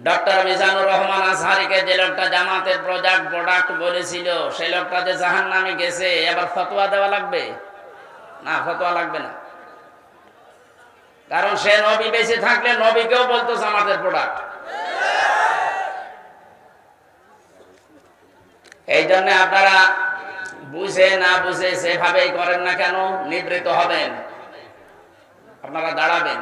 Doctor Mizanur Rahman আজহারিকে যে লোকটা জামাতের প্রোডাক্ট বলেছিল, সেই লোকটা যে জাহান্নামে গেছে, এবার ফতোয়া দেওয়া লাগবে না? ফতোয়া লাগবে না, কারণ সে নবী বেঁচে থাকলে নবীকেও বলতো জামাতের প্রোডাক্ট। এই জন্য আপনারা বুঝে না বুঝে সেভাবেই করেন না কেন, নিবৃত হবেন, আপনারা দাঁড়াবেন।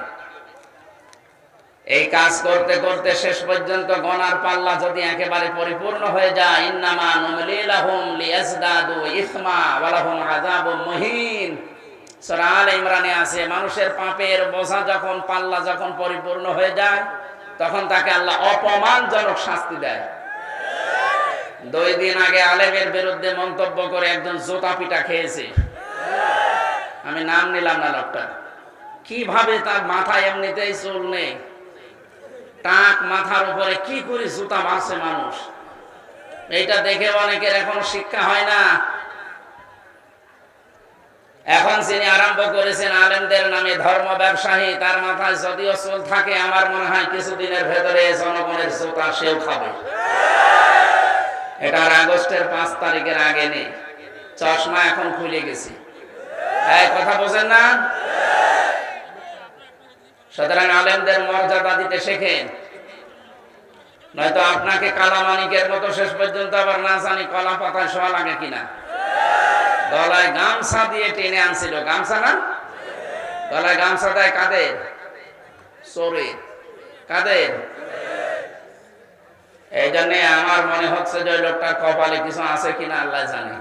এই কাজ করতে করতে শেষ পর্যন্ত গনার পাল্লা যদি একেবারে পরিপূর্ণ হয়ে যায়, ইন্নামা নুমলি লাহুম লিয়াজদাদু ইসমা ওয়া লাহুম আযাবুম মুহিন। সূরা আলে ইমরানে আছে, মানুষের পাপের বোঝা যখন পাল্লা যখন পরিপূর্ণ হয়ে যায়, তখন তাকে আল্লাহ অপমানজনক শাস্তি দেয়। 2 দিন আগে আলেমের বিরুদ্ধে মন্তব্য করে একজন জোতা পিটা খেয়েছে, আমি নাম নিলাম না লোকটা। কিভাবে তার মাথায় এমনিতেই চুল নেই, টাক মাথার উপরে কি করে জুতা মারছে মানুষ, এইটা দেখে অনেকের এখনো শিক্ষা হয় না। এখন যিনি আরম্ভ করেছেন আলেমদের নামে ধর্ম ব্যবসায়ী, তার মাথায় যদিও চুল থাকে, আমার মনে হয় কিছুদিনের ভেতরে জনগণের জুতা সেও খাবে। এটা আগস্টের 5 তারিখের আগে নেই, চশমা এখন খুলে গেছে। এই কথা বোঝেন না? সুতরাং আলেমদের মর্যাদা দিতে শেখেন, নয়তো আপনাকে কালামানিকের মতো শেষ পর্যন্ত আবার না জানি কলা পাতায় শোয়া লাগে কিনা। গলায় গামছা দিয়ে টেনে আনছিল, গামছা না, গলায় গামছা দেয় কাদের? চোরে, কাদের? এই জন্য আমার মনে হচ্ছে যে লোকটার কপালে কিছু আছে কিনা আল্লাহ জানে।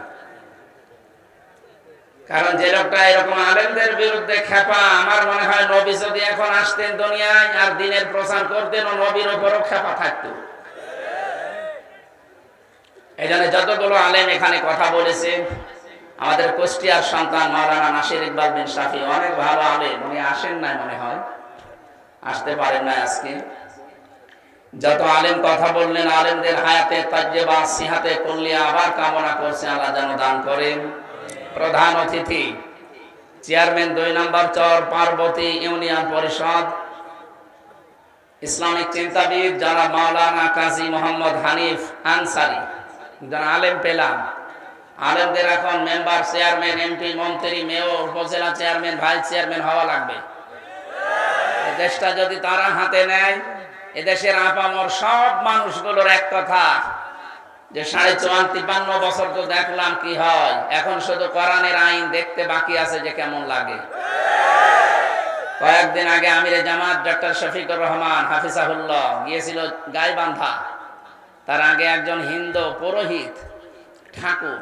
কারণ যে লোকটা এরকম আলেমদের বিরুদ্ধে খেপা, আমার মনে হয় নবী যদি এখন আসতেন দুনিয়ায় আর দ্বীনের প্রচার করতেন, ও নবীর উপরও খেপা থাকতো। এই জন্য যতগুলো আলেম এখানে কথা বলেছে, আমাদের কুষ্টিয়ার সন্তান মাওলানা নাসির ইকবাল বিন শাফি অনেক ভালো আলেম, উনি আসেন নাই, মনে হয় আসতে পারেন না আজকে। যত আলেম কথা বললেন, আলেমদের হায়াতে তাজ্জেবা সিহাতে কুল্লিয়া আবার কামনা করছে আল্লাহ যেন দান করেন। প্রধান অতিথি চেয়ারম্যান 2 নম্বর চর পার্বতী ইউনিয়ন পরিষদ, ইসলামিক চিন্তাবিদ যারা মাওলানা কাজী মোহাম্মদ হানিফ আনসারী, যারা আলেম পেলাম। আলেমদের এখন মেম্বার, চেয়ারম্যান, এমপি, মন্ত্রী, মেয়র, উপজেলা চেয়ারম্যান, ভাইস চেয়ারম্যান হওয়া লাগবে। দেশটা যদি তারা হাতে নেয়, এদেশের আপামর সব মানুষগুলোর এক কথা যে 54-53 বছর তো দেখলাম কি হয়, এখন শুধু কোরআনের আইন দেখতে বাকি আছে যে কেমন লাগে। কয়েকদিন আগে আমিরে জামাত ডক্টর শফিকুর রহমান হাফিজাহুল্লাহ গিয়েছিল গাইবান্ধা। তার আগে একজন হিন্দু পুরোহিত ঠাকুর,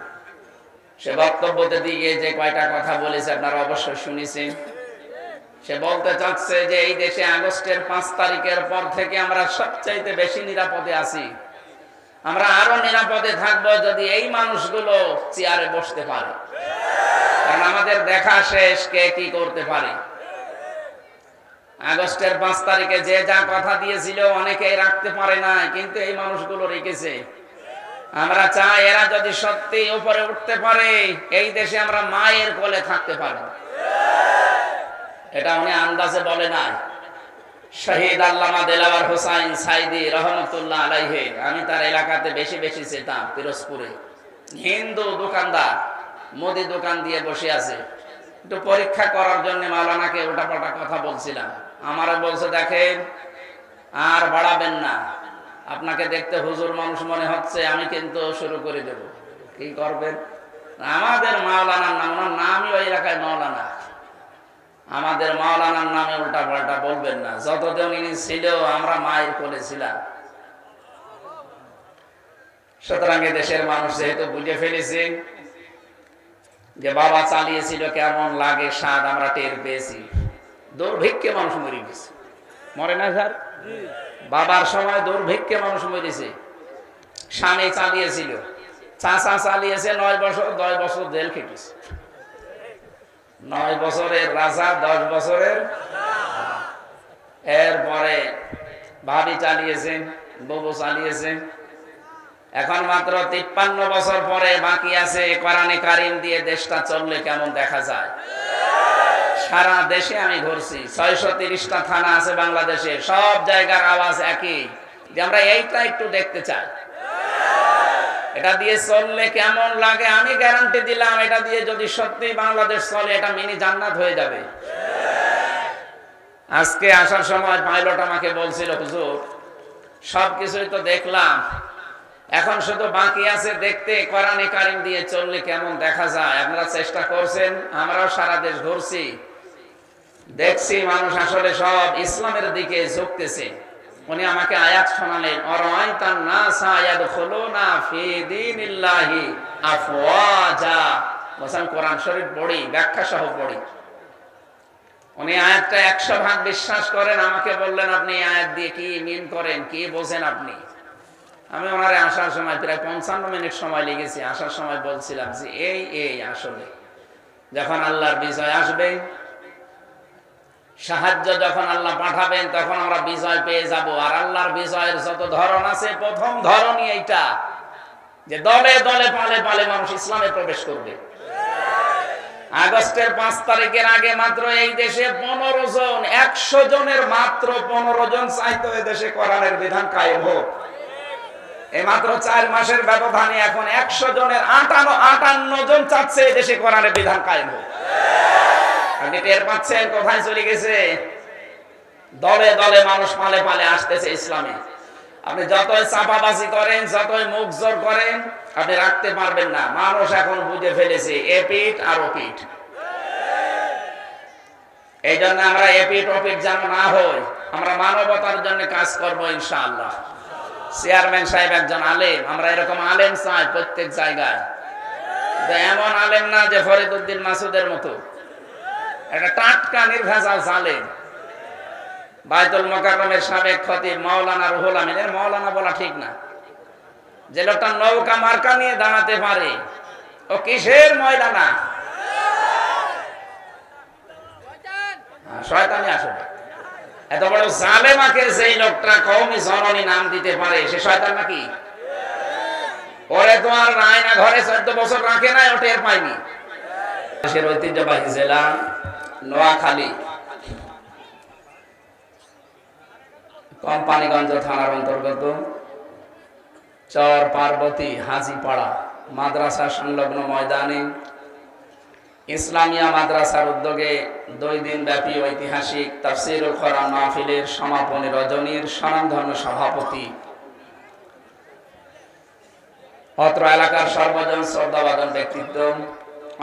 সে বক্তব্যতে দিয়ে যে কয়টা কথা বলেছে আপনারা অবশ্যই শুনেছেন। সে বলতে চাচ্ছে যে এই দেশে আগস্টের 5 তারিখের পর থেকে আমরা সবচাইতে বেশি নিরাপদে আছি। আমরা আরো নিরাপদে থাকবো যদি এই মানুষগুলো চেয়ারে বসতে পারে, কারণ আমাদের দেখা শেষ কে কি করতে পারে। আগস্টের 5 তারিখে যে যা কথা দিয়েছিল অনেকেই রাখতে পারে না, কিন্তু এই মানুষগুলো রেখেছে। আমরা চাই এরা যদি সত্যি উপরে উঠতে পারে, এই দেশে আমরা মায়ের কোলে থাকতে পারবো। এটা উনি আন্দাজে বলে না। শহীদ আল্লামা দেলাওয়ার হোসাইন সাইদি রহমতুল্লাহ আলাইহি, আমি তার এলাকাতে বেশি বেশি যেতাম, পিরোজপুরে। হিন্দু দোকানদার, মুদি দোকান দিয়ে বসে আছে। একটু পরীক্ষা করার জন্য মাওলানাকে উল্টাপাল্টা কথা বলছিলাম। আমারও বলছে, দেখেন আর বাড়াবেন না, আপনাকে দেখতে হুজুর মানুষ মনে হচ্ছে, আমি কিন্তু শুরু করে দেব। কি করবেন? আমাদের মাওলানার নাম, ওনার নামই ওই এলাকায় মাওলানা, আমাদের মাওলানার নামে উল্টা পাল্টা বলবেন না। যতদিন ইনি ছিল আমরা মায়ের কোলে ছিলাম। সুতরাং দেশের মানুষ যেহেতু বুঝে ফেলেছে যে বাবা চালিয়েছিল, কেমন লাগে স্বাদ আমরা টের পেয়েছি। দুর্ভিক্ষে মানুষ মরে গেছে, মরে না স্যার? বাবার সময় দুর্ভিক্ষে মানুষ মরেছে। স্বামী চালিয়েছিল, চাচা চালিয়েছে 9 বছর, 10 বছর জেল খেটেছে। 9 বছরের রাজা, 10 বছরের। এরপরে ভাবি চালিয়েছে, বউ চালিয়েছে। এখন মাত্র 53 বছর পরে বাকি আছে কোরআনে কারিম দিয়ে দেশটা চললে কেমন দেখা যায়। সারা দেশে আমি ঘুরছি, 630টা থানা আছে বাংলাদেশে, সব জায়গার আওয়াজ একই, যে আমরা এইটা একটু দেখতে চাই। এটা দিয়ে চললে কেমন লাগে আমি গ্যারান্টি দিলাম, এটা দিয়ে যদি সত্যি বাংলাদেশ চলে এটা মিনি জান্নাত হয়ে যাবে। আজকে আসার সময় পাইলট আমাকে বলছিল, হুজুর সবকিছুই তো দেখলাম, এখন শুধু বাকি আছে দেখতে কোরআনে কারিম দিয়ে চললে কেমন দেখা যায়। আপনারা চেষ্টা করছেন, আমরাও সারা দেশ ঘুরছি, দেখছি মানুষ আসলে সব ইসলামের দিকে ঝুঁকতেছে। উনি আমাকে আয়াত শোনালেন, অরাআইতান নাসা ইয়াদখুলুনা ফি দীনিল্লাহি আফওয়াজা। বলেন কোরআন শরীফ পড়ি, ব্যাখ্যা সহ পড়ি। উনি আয়াতটা 100 ভাগ বিশ্বাস করেন। আমাকে বললেন, আপনি এই আয়াত দিয়ে কি মিন করেন, কি বোঝেন আপনি? আমি ওনারে আসার সময় প্রায় 55 মিনিট সময় লেগেছে। আসার সময় বলছিলাম যে এই আসলে যখন আল্লাহর বিজয় আসবে, সাহায্য যখন আল্লাহ পাঠাবেন, তখন আমরা বিজয় পেয়ে যাব। আর আল্লাহর বিজয়ের যত ধরন আছে, প্রথম ধরনই এইটা যে দলে দলে পালে পালে মানুষ ইসলামে প্রবেশ করবে। আগস্টের 5 তারিখের আগে মাত্র এই দেশে 15 জন, 100 জনের মাত্র 15 জন চাইতো এই দেশে কোরআনের বিধান কায়েম হোক। এই মাত্র 4 মাসের ব্যবধানে এখন 100 জনের 58 জন চাচ্ছে এই দেশে কোরআনের বিধান কায়েম হোক। আপনি টের পাচ্ছেন কোথায় চলে গেছে? দলে দলে মানুষ পালে পালে আসতেছে ইসলামে। আপনি যতই চাপাবাজি করেন, যতই মুখ জোর করেন, আপনি রাখতে পারবেন না। মানুষ এখন বুঝে ফেলেছে এপিট আর ওপিট। এই জন্য আমরা এপিট ওপিট যেন না হই, আমরা মানবতার জন্য কাজ করবো ইনশাআল্লাহ। চেয়ারম্যান সাহেব একজন আলেম, আমরা এরকম আলেম চাই প্রত্যেক জায়গায়। এমন আলেম না যে ফরিদউদ্দিন মাসুদের মতো, একটা টাটকা নির্ভেজাল জালেম। বাইতুল মোকাররমের সাবেক খতিব মাওলানা রুহুল আমিনের, মাওলানা বলা ঠিক না, যে লোকটা নৌকা মার্কা নিয়ে দাঁড়াতে পারে, ও কিসের ময়লানা? শয়তানি আসলে। এত বড় জালেমাকে যেই লোকটা কওমি জননী নাম দিতে পারে, সে শয়তান নাকি? ওরে তো আর রায়না ঘরে 14 বছর রাখে নাই, ও টের পায়নি। দেশের ঐতিহ্যবাহী জেলা নোয়াখালী, কোম্পানিগঞ্জ থানার অন্তর্গত চর পার্বতী হাজিপাড়া মাদ্রাসা সংলগ্ন ময়দানে ইসলামিয়া মাদ্রাসার উদ্যোগে 2 দিন ব্যাপী ঐতিহাসিক তাফসীরুল কোরআন মাহফিলের সমাপনী রজনীর স্বনামধন্য সভাপতি, অত্র এলাকার সর্বজন শ্রদ্ধাভাজন ব্যক্তিত্ব,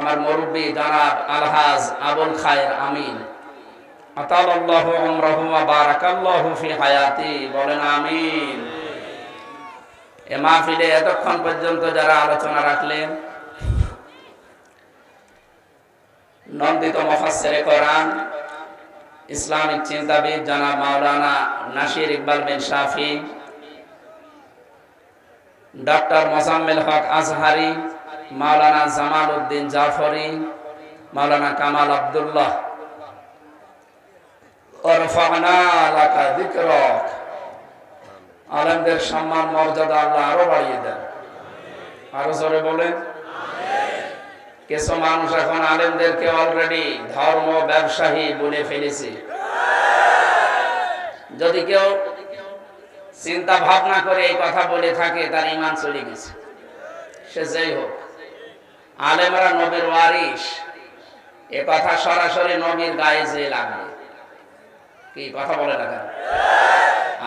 আমার মুরব্বী জনাব আলহাজ আবুল খায়ের আমিন, আতালাল্লাহু উমরাহু ওয়া বারাকাল্লাহু ফি হায়াতি, বলেন আমিন। এ মাহফিলে এতক্ষণ পর্যন্ত যারা আলোচনা রাখলেন, নন্দিত মুফাসসিরে কোরআন ইসলামিক চিন্তাবিদ জনাব মাওলানা নাসির ইকবাল বিন শাফি, ডক্টর মোজাম্মেল হক আজহারি, মাওলানা জামাল উদ্দিন জাফরি, মাওলানা কামাল আব্দুল্লাহ, ওরফানা লাকা যিকরাক, আলেমদের সম্মান মর্যাদা আল্লাহ আরো বাড়িয়ে দেন। আরো জোরে বলেন আমিন। কিছু মানুষ এখন আলেমদেরকে অলরেডি ধর্ম ব্যবসায়ী বলে ফেলেছে। যদি কেউ চিন্তা ভাবনা করে এই কথা বলে থাকে, তার ঈমান চলে গেছে। সে যেই হোক, আলেমরা নবীর ওয়ারিস, এ কথা সরাসরি নবীর গায়ে যে লাগবে। কি কথা বলে না কেন?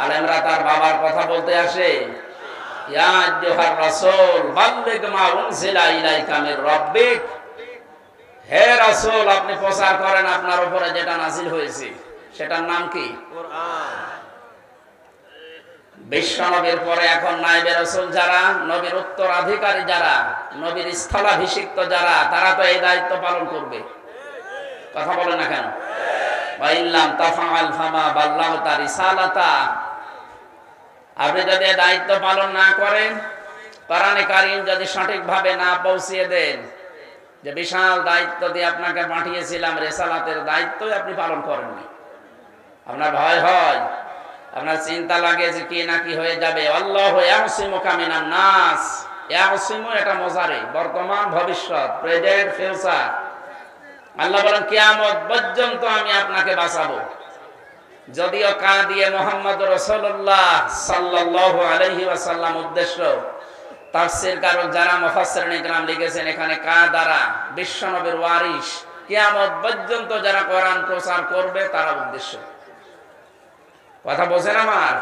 আলেমরা তার বাবার কথা বলতে আসে, ইয়া আইয়ুহার রাসূল বাল্লিগ মা উনজিলা ইলাইকা মির রাব্বিক, হে রাসূল আপনি প্রচার করেন আপনার উপরে যেটা নাযিল হয়েছে। সেটার নাম কি? কোরআন। বিশ্বনবীর পরে এখন নায়েবে রাসূল যারা, নবীর উত্তরাধিকারী যারা, নবীর স্থলাভিষিক্ত যারা, তারা তো এই দায়িত্ব পালন করবে। কথা বলে না কেন? ওয়াইল্লাম তাফআল ফামা বাল্লাগতা রিসালাতা, আপনি যদি দায়িত্ব পালন না করেন, কোরআনে কারীম যদি সঠিকভাবে না পৌঁছিয়ে দেন, যে বিশাল দায়িত্ব দিয়ে আপনাকে পাঠিয়েছিলাম, রিসালাতের দায়িত্বই আপনি পালন করেননি, আপনার ভয় হয়, আপনার চিন্তা লাগে যে কি না কি হয়ে যাবে। আল্লাহু ইয়াসিমুকা মিনান নাস, ইয়াসিমু এটা মুজারি, বর্তমান ভবিষ্যৎ, প্রেজেন্ট ফিউচার। আল্লাহ বলেন কিয়ামত পর্যন্ত আমি আপনাকে বাঁচাবো। যদিও কা দিয়ে মুহাম্মদ রাসূলুল্লাহ সাল্লাল্লাহু আলাইহি ওয়াসাল্লাম উদ্দেশ্য, তাফসীর কারক যারা মুফাসসিরিন ইকরাম লিখেছেন এখানে কা দ্বারা বিশ্বনবীর ওয়ারিস কিয়ামত পর্যন্ত যারা কোরআন প্রচার করবে তারা উদ্দেশ্য। কথা বোঝেন আমার?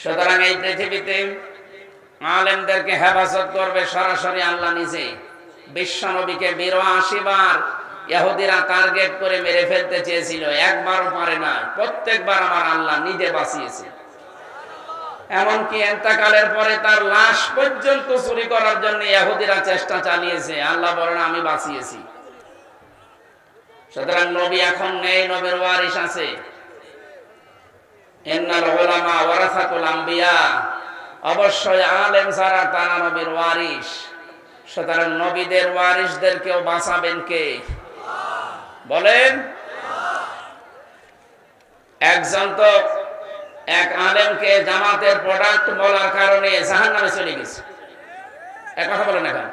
সুতরাং এই পৃথিবীতে আলেমদেরকে হেফাজত করবে সরাসরি আল্লাহ নিজে। বিশ্বনবীকে ৮২ বার ইহুদিরা টার্গেট করে মেরে ফেলতে চেয়েছিল, একবারও পারে না। প্রত্যেকবার আমার আল্লাহ নিজে বাঁচিয়েছে। এমনকি ইন্তেকালের পরে তার লাশ পর্যন্ত চুরি করার জন্য ইহুদিরা চেষ্টা চালিয়েছে, আল্লাহ বলেন আমি বাঁচিয়েছি। সুতরাং নবী এখন নেই, নবীর ওয়ারিস আছে। ইন্নাল উলামা ওয়ারাসাতুল আম্বিয়া, অবশ্যই আলেম ছাড়া তারা নবীর ওয়ারিস। সুতরাং নবীদের ওয়ারিসদেরকেও বাঁচাবেন কে? বলেন। একজন তো এক আলেমকে জামাতের প্রোডাক্ট বলার কারণে জাহান্নামে চলে গেছে, এক কথা বলেন এখন।